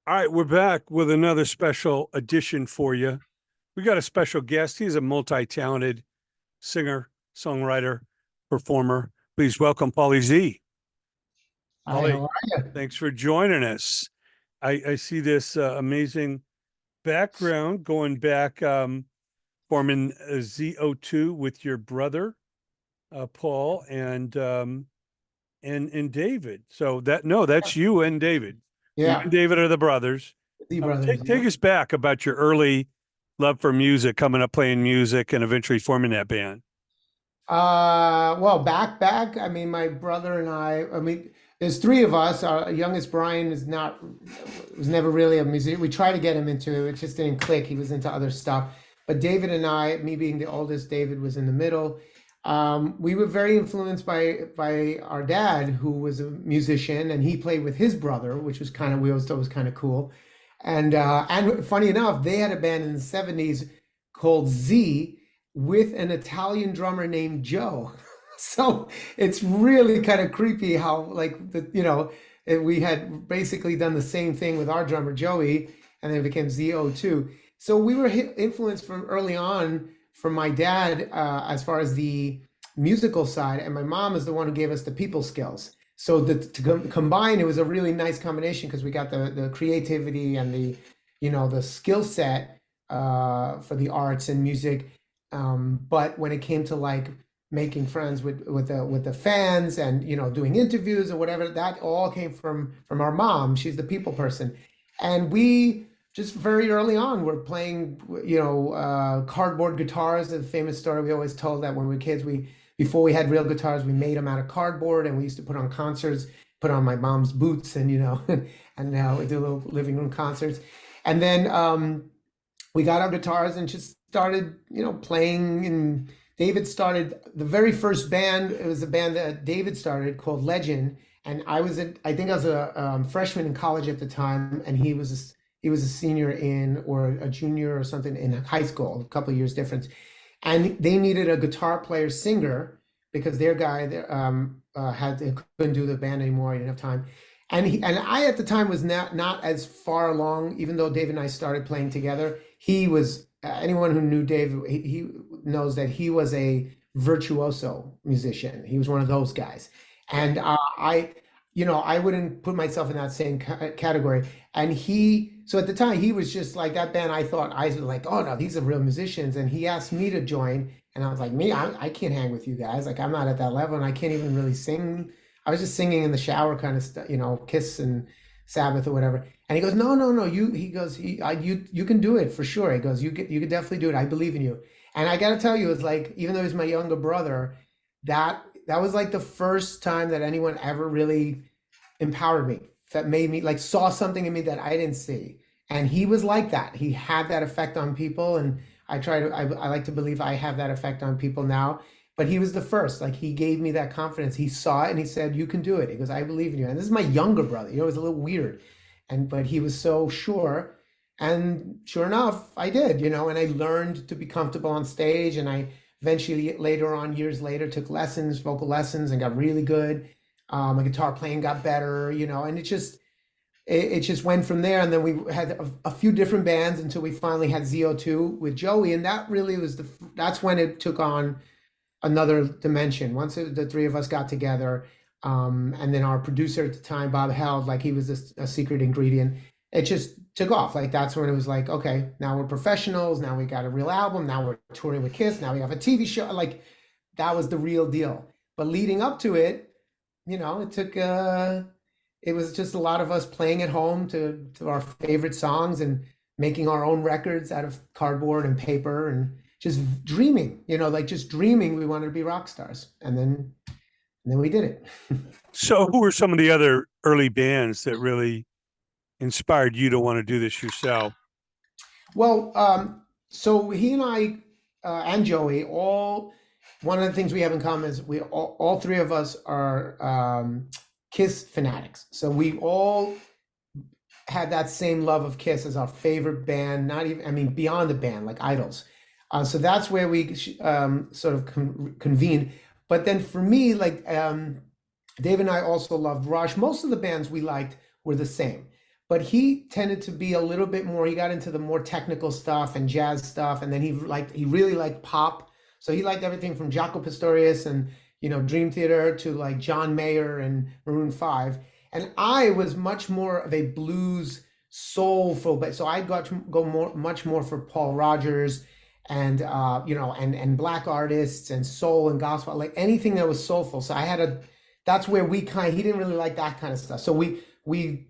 All right, we're back with another special edition for you. We got a special guest. He's a multi-talented singer, songwriter, performer. Please welcome Paulie Z. Hi, Paulie, how are you? thanks for joining us. I see this amazing background going back, forming ZO2 with your brother, Paul, and David. So that's you and David. So you and Yeah, David are the brothers. the Take brothers. take Yeah. us back about your early love for music, coming up playing music, and eventually forming that band. Well, back. I mean, my brother and I mean, there's three of us. Our youngest Brian was never really a musician. We tried to get him into it, it just didn't click. He was into other stuff. But David and I, me being the oldest, David was in the middle. We were very influenced by our dad, who was a musician, and he played with his brother, which was kind of we always thought was kind of cool. And funny enough, they had a band in the 70s called Z with an Italian drummer named Joe. So it's really kind of creepy how we had basically done the same thing with our drummer Joey, and then it became ZO2. So we were influenced from early on from my dad as far as the musical side, and my mom is the one who gave us the people skills. So combine, it was a really nice combination because we got the creativity and the skill set for the arts and music. But when it came to like making friends with the fans and doing interviews or whatever, that all came from our mom. She's the people person, and we just very early on were playing cardboard guitars. The famous story we always told that when we were kids, we before we had real guitars, we made them out of cardboard, and we used to put on concerts, put on my mom's boots, and and we do little living room concerts, and then we got our guitars and just started, playing. And David started the very first band. It was a band that David started called Legend. And I think I was a freshman in college at the time, and he was a senior in or a junior or something in high school, a couple of years difference. And they needed a guitar player singer because their guy couldn't do the band anymore. He didn't have time. And I at the time was not as far along, even though Dave and I started playing together. He was anyone who knew Dave, he knows that he was a virtuoso musician. He was one of those guys, and I wouldn't put myself in that same category. And so at the time, he was just like that band. I thought I was like, oh no, these are real musicians. And he asked me to join, and I was like, I can't hang with you guys. Like I'm not at that level, and I can't even really sing. I was just singing in the shower, kind of stuff, Kiss and Sabbath or whatever. And he goes, no, no, no. You can do it for sure. He goes, you could definitely do it. I believe in you. And I got to tell you, it's like, even though he's my younger brother, that was like the first time that anyone ever really empowered me, that made me like saw something in me that I didn't see. And he was like that. He had that effect on people. And I like to believe I have that effect on people now. But he was the first, like he gave me that confidence. He saw it and he said, you can do it. He goes, I believe in you. And this is my younger brother, it was a little weird. But he was so sure. And sure enough, I did, and I learned to be comfortable on stage. And I eventually later on, years later, took lessons, vocal lessons, and got really good. My guitar playing got better, and it just went from there. And then we had a few different bands until we finally had ZO2 with Joey. And that really was that's when it took on another dimension. Once the three of us got together, and then our producer at the time, Bob Held, like he was a secret ingredient. It just took off. Like that's when it was like, okay, now we're professionals. Now we got a real album. Now we're touring with Kiss. Now we have a TV show. Like that was the real deal. But leading up to it, it took. It was just a lot of us playing at home to our favorite songs and making our own records out of cardboard and paper and just dreaming, like just dreaming we wanted to be rock stars. And then we did it. So, who were some of the other early bands that really inspired you to want to do this yourself? Well, so he and I and Joey, all one of the things we have in common is we all three of us are Kiss fanatics. So we all had that same love of Kiss as our favorite band. Not even, I mean, beyond the band, like idols. So that's where we sort of convened. But then for me, like Dave and I also loved Rush. Most of the bands we liked were the same. but he tended to be a little bit more, he got into the more technical stuff and jazz stuff, and then he really liked pop. So he liked everything from Jaco Pastorius and Dream Theater to like John Mayer and Maroon 5. And I was much more of a blues soulful, but so I got to go much more for Paul Rogers and and black artists and soul and gospel, like anything that was soulful. So I had a that's where he didn't really like that kind of stuff. So we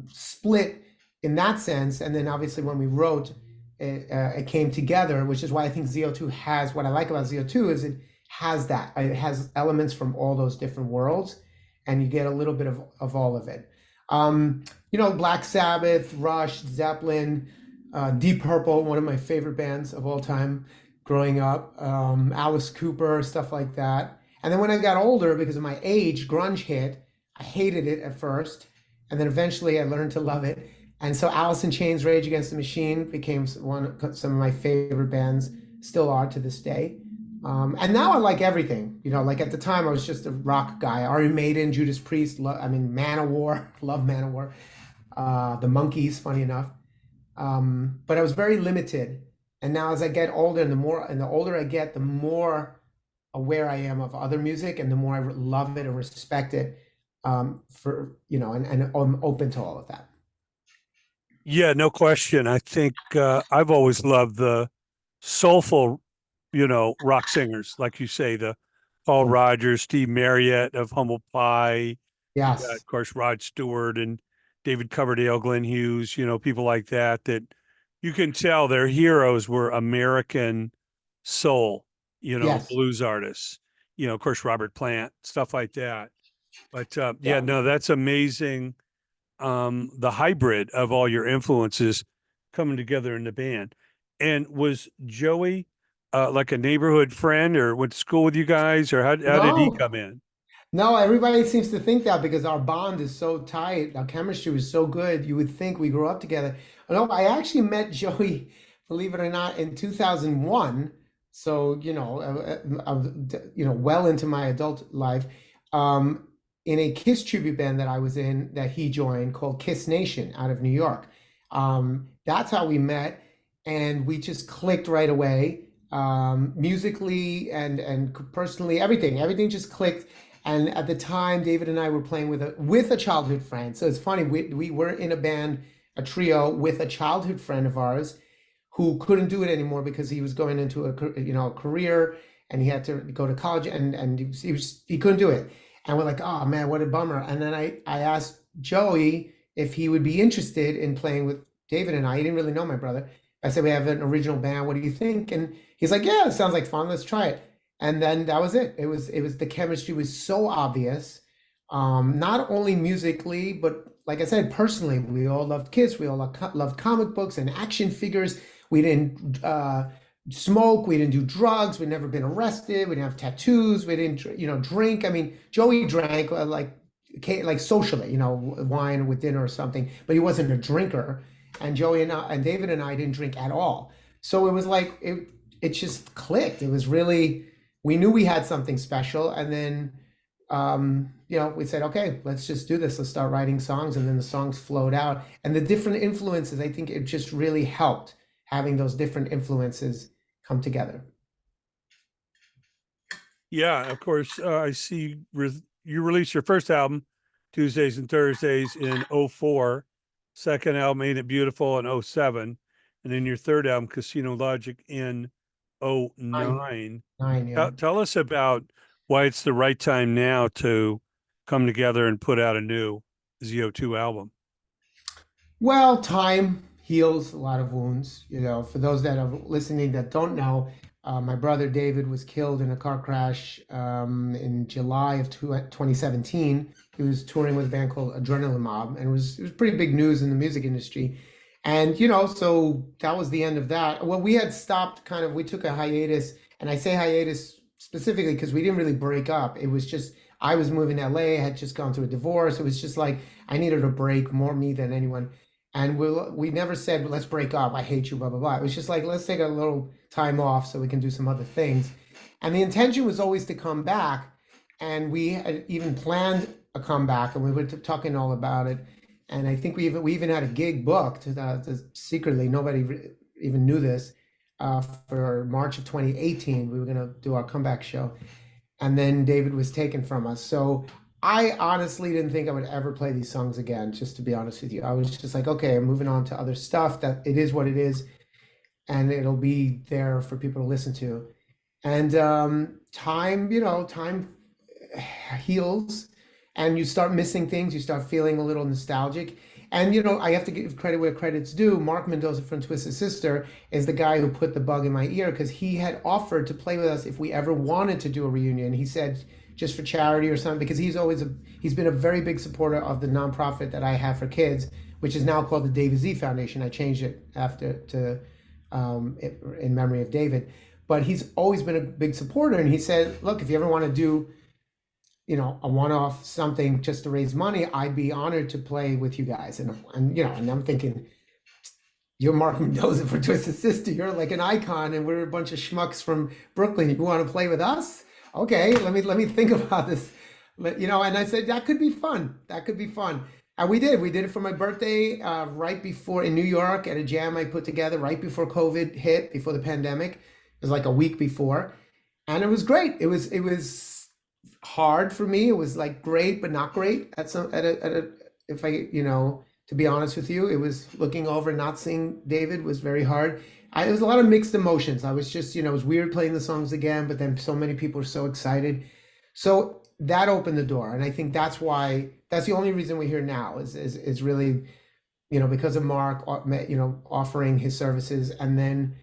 split in that sense. And then obviously when we wrote, it came together, which is why I think ZO2 has, what I like about ZO2 is it has that. It has elements from all those different worlds, and you get a little bit of all of it. Black Sabbath, Rush, Zeppelin, Deep Purple, one of my favorite bands of all time growing up, Alice Cooper, stuff like that. And then when I got older, because of my age, grunge hit. I hated it at first, and then eventually I learned to love it. And so Alice in Chains, Rage Against the Machine became some of my favorite bands, still are to this day. And now I like everything. Like at the time I was just a rock guy. Iron Maiden, Judas Priest, Manowar, love Manowar. The Monkees, funny enough. But I was very limited. And now as I get older, and the older I get, the more aware I am of other music, and the more I love it and respect it. And I'm open to all of that. Yeah, no question. I think I've always loved the soulful, rock singers, like you say, the Paul Rogers, Steve Marriott of Humble Pie. You got, Yes. of course, Rod Stewart and David Coverdale, Glenn Hughes, people like that, that you can tell their heroes were American soul, Yes. blues artists, of course, Robert Plant, stuff like that. But yeah, Yeah. no, that's amazing. The hybrid of all your influences coming together in the band. And was Joey like a neighborhood friend, or went to school with you guys, or how did he No. come in? No, everybody seems to think that because our bond is so tight, our chemistry was so good, you would think we grew up together. No, I actually met Joey, believe it or not, in 2001. So, well into my adult life, um, in a Kiss tribute band that I was in that he joined called Kiss Nation out of New York. That's how we met, and we just clicked right away, musically and personally, everything just clicked. And at the time, David and I were playing with a childhood friend. So it's funny, we were in a band, a trio with a childhood friend of ours who couldn't do it anymore because he was going into a career, and he had to go to college, and he couldn't do it. And we're like, oh man, what a bummer. And then I asked Joey if he would be interested in playing with David and I. He didn't really know my brother. I said, we have an original band. What do you think? And he's like, yeah, it sounds like fun. Let's try it. And then that was it. It was the chemistry was so obvious, not only musically, but like I said, personally, we all loved Kiss. We all loved comic books and action figures. We didn't smoke. We didn't do drugs. We'd never been arrested. We didn't have tattoos. We didn't, drink. I mean, Joey drank like socially, wine with dinner or something, but he wasn't a drinker. And Joey and David and I didn't drink at all. So it was like it just clicked. It was really, we knew we had something special, and then we said, okay, let's just do this. Let's start writing songs, and then the songs flowed out. And the different influences, I think it just really helped having those different influences come together. Yeah, of course. I see you released your first album, Tuesdays and Thursdays, in '04. Second album, Ain't It Beautiful, in '07. And then your third album, Casino Logic, in Nine, '09. nine, yeah. Tell us about why it's the right time now to come together and put out a new ZO2 album. Well, time heals a lot of wounds. For those that are listening that don't know, my brother David was killed in a car crash in July of 2017. He was touring with a band called Adrenaline Mob, and it was pretty big news in the music industry. And so that was the end of that. Well, we had stopped we took a hiatus, and I say hiatus specifically because we didn't really break up. It was just I was moving to LA, I had just gone through a divorce. It was just like I needed a break, more me than anyone. And we never said, well, let's break up. I hate you, blah, blah, blah. It was just like, let's take a little time off so we can do some other things. And the intention was always to come back. And we had even planned a comeback, and we were talking all about it. And I think we even had a gig booked secretly. Nobody even knew this for March of 2018. We were going to do our comeback show, and then David was taken from us. So I honestly didn't think I would ever play these songs again. Just to be honest with you, I was just like, okay, I'm moving on to other stuff. That it is what it is, and it'll be there for people to listen to. And time, time heals, and you start missing things. You start feeling a little nostalgic. And I have to give credit where credit's due. Mark Mendoza from Twisted Sister is the guy who put the bug in my ear, because he had offered to play with us if we ever wanted to do a reunion. He said just for charity or something, because he's been a very big supporter of the nonprofit that I have for kids, which is now called the David Z Foundation. I changed it after to in memory of David, but he's always been a big supporter. And he said, look, if you ever want to do a one-off something just to raise money, I'd be honored to play with you guys. And I'm thinking, you're Mark Mendoza for Twisted Sister. You're like an icon, and we're a bunch of schmucks from Brooklyn. You want to play with us? Okay, let me think about this. And I said that could be fun. That could be fun. And we did. We did it for my birthday, right before in New York at a jam I put together right before COVID hit, before the pandemic. It was like a week before, and it was great. It was hard for me. It was like great, but not great if I, to be honest with you, it was looking over, not seeing David was very hard. It was a lot of mixed emotions. I was just, it was weird playing the songs again, but then so many people were so excited. So that opened the door. And I think that's the only reason we're here now is really, because of Mark, offering his services. And then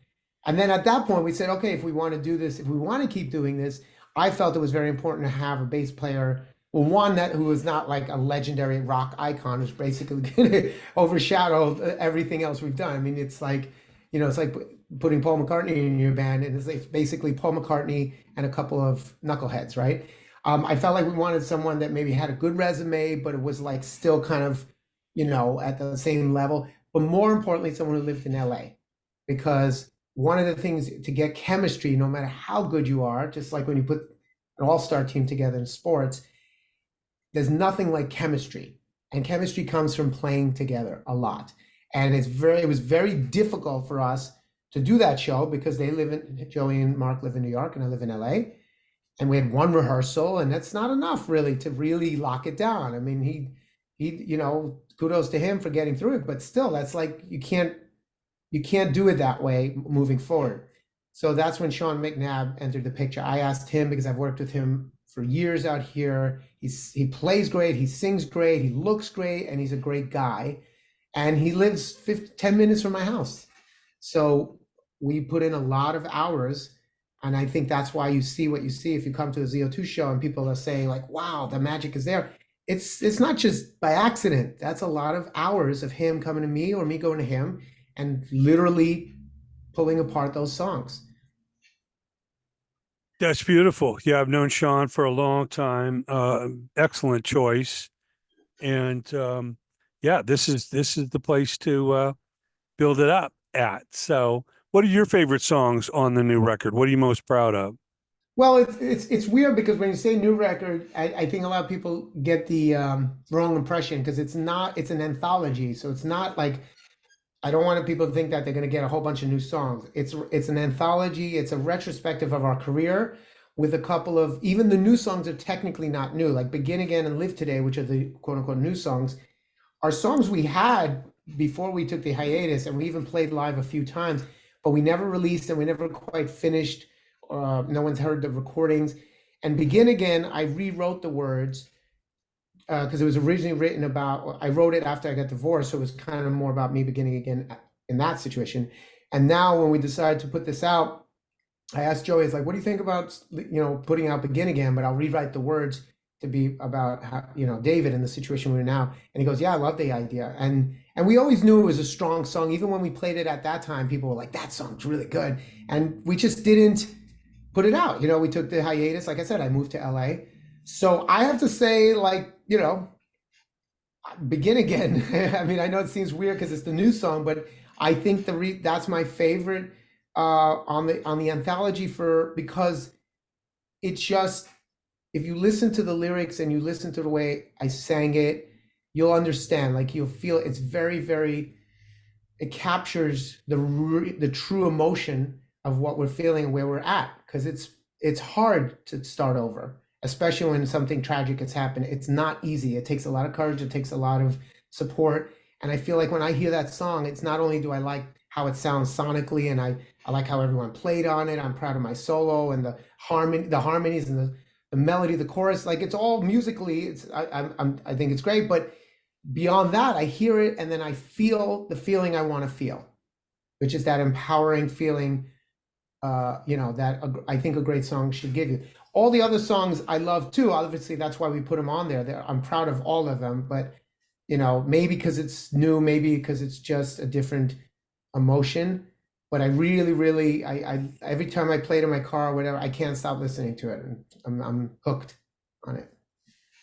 at that point we said, okay, if we want to do this, if we want to keep doing this, I felt it was very important to have a bass player, well, one who was not like a legendary rock icon, who's basically going to overshadow everything else we've done. I mean, it's like, it's like putting Paul McCartney in your band, and it's basically Paul McCartney and a couple of knuckleheads, right? I felt like we wanted someone that maybe had a good resume, but it was like still kind of, at the same level. But more importantly, someone who lived in LA, because one of the things to get chemistry, no matter how good you are, just like when you put an all-star team together in sports, there's nothing like chemistry. And chemistry comes from playing together a lot. And it was very difficult for us to do that show, because Joey and Mark live in New York and I live in LA. And we had one rehearsal, and that's not enough really to really lock it down. I mean, he kudos to him for getting through it, but still, that's like, you can't do it that way moving forward. So that's when Sean McNabb entered the picture. I asked him, because I've worked with him for years out here. He plays great, he sings great, he looks great, and he's a great guy. And he lives 10 minutes from my house. So we put in a lot of hours. And I think that's why you see what you see if you come to a ZO2 show and people are saying like, wow, the magic is there. It's not just by accident. That's a lot of hours of him coming to me or me going to him and literally pulling apart those songs. That's beautiful. Yeah, I've known Sean for a long time. Excellent choice. And yeah, this is the place to build it up at. So what are your favorite songs on the new record? What are you most proud of? Well, it's weird, because when you say new record, I think a lot of people get the wrong impression, because it's an anthology. So it's not like, I don't want people to think that they're going to get a whole bunch of new songs. It's an anthology. It's a retrospective of our career, with a couple of, even the new songs are technically not new, like Begin Again and Live Today, which are the quote unquote new songs, are songs we had before we took the hiatus, and we even played live a few times, but we never released and we never quite finished. No one's heard the recordings. And Begin Again, I rewrote the words, because it was originally written about, I wrote it after I got divorced, so it was kind of more about me beginning again in that situation. And now when we decided to put this out, I asked Joey, it's like, what do you think about, putting out Begin Again, but I'll rewrite the words to be about how, David and the situation we're in now. And he goes, yeah, I love the idea. And we always knew it was a strong song. Even when we played it at that time, people were like, that song's really good. And we just didn't put it out. We took the hiatus. Like I said, I moved to LA. So I have to say, like, Begin Again. I mean, I know it seems weird because it's the new song, but I think that's my favorite on the anthology, because it's just, if you listen to the lyrics and you listen to the way I sang it, you'll understand. Like you'll feel it's very, very. It captures the true emotion of what we're feeling and where we're at, because it's hard to start over, especially when something tragic has happened. It's not easy. It takes a lot of courage. It takes a lot of support. And I feel like when I hear that song, it's not only do I like how it sounds sonically, and I like how everyone played on it. I'm proud of my solo and the harmonies and the melody, the chorus. Like it's all musically. I think it's great, but beyond that, I hear it and then I feel the feeling I want to feel, which is that empowering feeling, that I think a great song should give you. All the other songs I love too. Obviously, that's why we put them on there. I'm proud of all of them, but maybe because it's new, maybe because it's just a different emotion. But I really, really, every time I play it in my car or whatever, I can't stop listening to it, and I'm hooked on it.